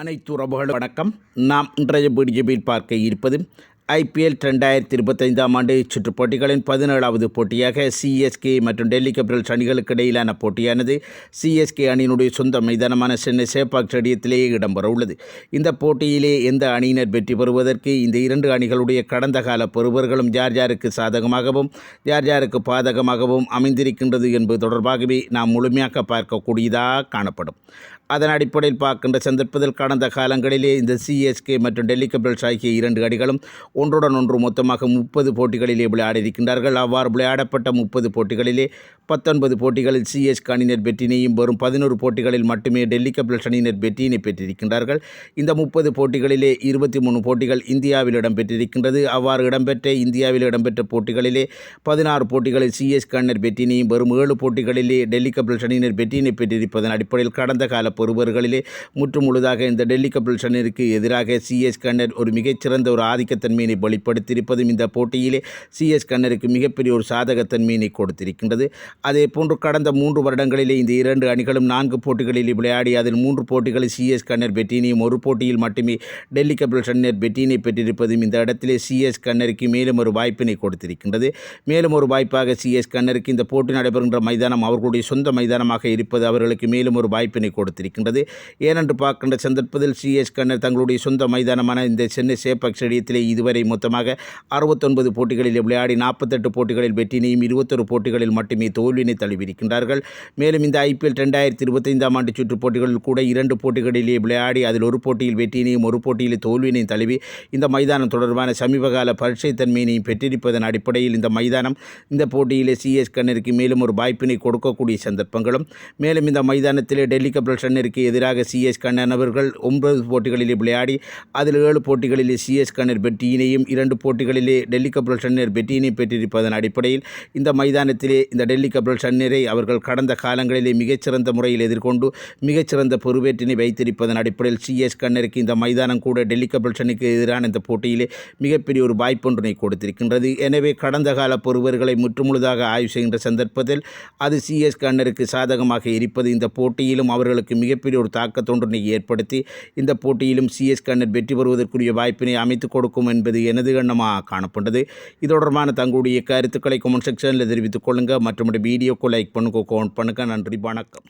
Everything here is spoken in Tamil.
அனைத்து உறவுகளும் வணக்கம். நாம் இன்றைய வீடியோவில் பார்க்க இருப்பது IPL 2025 ஆண்டு சுற்றுப் போட்டிகளின் 17வது போட்டியாக CSK மற்றும் டெல்லி கேபிட்டல்ஸ் அணிகளுக்கு இடையிலான போட்டியானது CSK அணியினுடைய சொந்த மைதானமான சென்னை சேப்பாக் ஸ்டேடியத்திலேயே இடம்பெற உள்ளது. இந்த போட்டியிலே எந்த அணியினர் வெற்றி பெறுவதற்கு இந்த இரண்டு அணிகளுடைய கடந்த கால பெறுவர்களும் யார் யாருக்கு சாதகமாகவும் யார் யாருக்கு பாதகமாகவும் அமைந்திருக்கின்றது என்பது தொடர்பாகவே நாம் முழுமையாக பார்க்கக்கூடியதாக காணப்படும். அதன் அடிப்படையில் பார்க்கின்ற சந்தர்ப்பத்தில் கடந்த காலங்களிலே இந்த CSK மற்றும் டெல்லி கேபிட்டல்ஸ் ஆகிய இரண்டு அணிகளும் ஒன்றுடன் ஒன்று மொத்தமாக 30 போட்டிகளிலே விளையாடியிருக்கின்றார்கள். அவ்வாறு விளையாடப்பட்ட 30 போட்டிகளிலே 19 போட்டிகளில் CSK அணியினர் வெற்றினையும் வரும் 11 போட்டிகளில் மட்டுமே டெல்லி கேபிட்டல்ஸ் அணியினர் வெற்றியினை பெற்றிருக்கின்றார்கள். இந்த 30 போட்டிகளிலே 23 போட்டிகள் இந்தியாவில் இடம்பெற்றிருக்கின்றது. அவ்வாறு இடம்பெற்ற இந்தியாவில் இடம்பெற்ற போட்டிகளிலே 16 போட்டிகளில் CSK அணியினர் வெற்றினையும் வரும் 7 போட்டிகளிலே டெல்லி கேபிட்டல்ஸ் அணியினர் வெற்றியினை பெற்றிருப்பதன் அடிப்படையில் கடந்த கால பெறுவர்களிலே முற்றுமுழுதாக இந்த டெல்லி கேபிட்டல்ஸ் அணியிற்கு எதிராக CSK அணியினர் ஒரு மிகச்சிறந்த ஒரு ஆதிக்கத்தன்மையினை வெளிப்படுத்தியிருப்பதும் இந்த போட்டியிலே CSK அணியிற்கு மிகப்பெரிய ஒரு சாதகத்தன்மையினை கொடுத்திருக்கின்றது. அதே போன்று கடந்த 3 வருடங்களிலே இந்த இரண்டு அணிகளும் 4 போட்டிகளில் விளையாடி அதில் 3 போட்டிகளில் CSK அணியினர் வெற்றியினையும் ஒரு போட்டியில் மட்டுமே டெல்லி கேபிட்டல்ஸ் அணியினர் வெற்றியினை பெற்றிருப்பதும் இந்த இடத்திலே CSK அணியிற்கு மேலும் ஒரு வாய்ப்பினை கொடுத்திருக்கின்றது. மேலும் ஒரு வாய்ப்பாக CSK அணியிற்கு இந்த போட்டி நடைபெறுகின்ற மைதானம் அவர்களுடைய சொந்த மைதானமாக இருப்பது அவர்களுக்கு மேலும் ஒரு வாய்ப்பினை கொடுத்திருக்கின்றது. ஏனென்று பார்க்கின்ற சந்தர்ப்பத்தில் CSK அணியினர் தங்களுடைய சொந்த மைதானமான இந்த சென்னை சேப்பாக் ஸ்டேடியத்திலே இதுவரை மொத்தமாக 69 போட்டிகளில் விளையாடி 48 போட்டிகளில் வெற்றினையும் 21 போட்டிகளில் மட்டுமே தோல்வியினை தழுவியிருக்கின்றார்கள். மேலும் இந்த IPL 2025 ஆண்டு சுற்றுப் போட்டிகளில் கூட 2 போட்டிகளிலே விளையாடி அதில் ஒரு போட்டியில் வெற்றினையும் ஒரு போட்டியில் தோல்வியினையும் தழுவி இந்த மைதானம் தொடர்பான சமீபகால பரீட்சைத்தன்மையினையும் பெற்றிருப்பதன் அடிப்படையில் இந்த மைதானம் இந்த போட்டியிலே CSK அணியிற்கு மேலும் ஒரு வாய்ப்பினை கொடுக்கக்கூடிய சந்தர்ப்பங்களும் மேலும் இந்த மைதானத்திலே டெல்லி கேபிட்டல்ஸ் அணியிற்கு எதிராக CSK அணியினர்கள் 9 போட்டிகளிலே விளையாடி அதில் 7 போட்டிகளிலே CSK அணியினர் வெற்றியினையும் 2 போட்டிகளிலே டெல்லி கேபிட்டல்ஸ் அணியினர் வெற்றியினை பெற்றிருப்பதன் அடிப்படையில் இந்த மைதானத்திலே இந்த டெல்லி கேபிட்டல்ஸ் அணியினரை அவர்கள் கடந்த காலங்களிலே மிகச்சிறந்த முறையில் எதிர்கொண்டு மிகச்சிறந்த பொறுப்பேற்றினை வைத்திருப்பதன் அடிப்படையில் CSK அணியிற்கு இந்த மைதானம் கூட டெல்லி கேபிட்டல்ஸ் அணிக்கு எதிரான இந்த போட்டியிலே மிகப்பெரிய ஒரு வாய்ப்பொன்றினை கொடுத்திருக்கின்றது. எனவே கடந்த கால பொறுவர்களை முற்றுமுழுதாக ஆய்வு செய்கின்ற சந்தர்ப்பத்தில் அது CSK அணியிற்கு சாதகமாக இருப்பது இந்த போட்டியிலும் அவர்களுக்கு மிகப்பெரிய ஒரு தாக்கத்தொன்றினை ஏற்படுத்தி இந்த போட்டியிலும் CSK அணியினர் வெற்றி பெறுவதற்குரிய வாய்ப்பினை அமைத்துக் கொடுக்கும் என்பது எனது எண்ணமாக காணப்பட்டது. இது தொடர்பான தங்களுடைய கருத்துக்களை கமெண்ட் செக்ஷனில் தெரிவித்துக் கொள்ளுங்கள். மற்றும் வீடியோக்கு லைக் பண்ணுங்க, கமெண்ட் பண்ணுங்கள். நன்றி, வணக்கம்.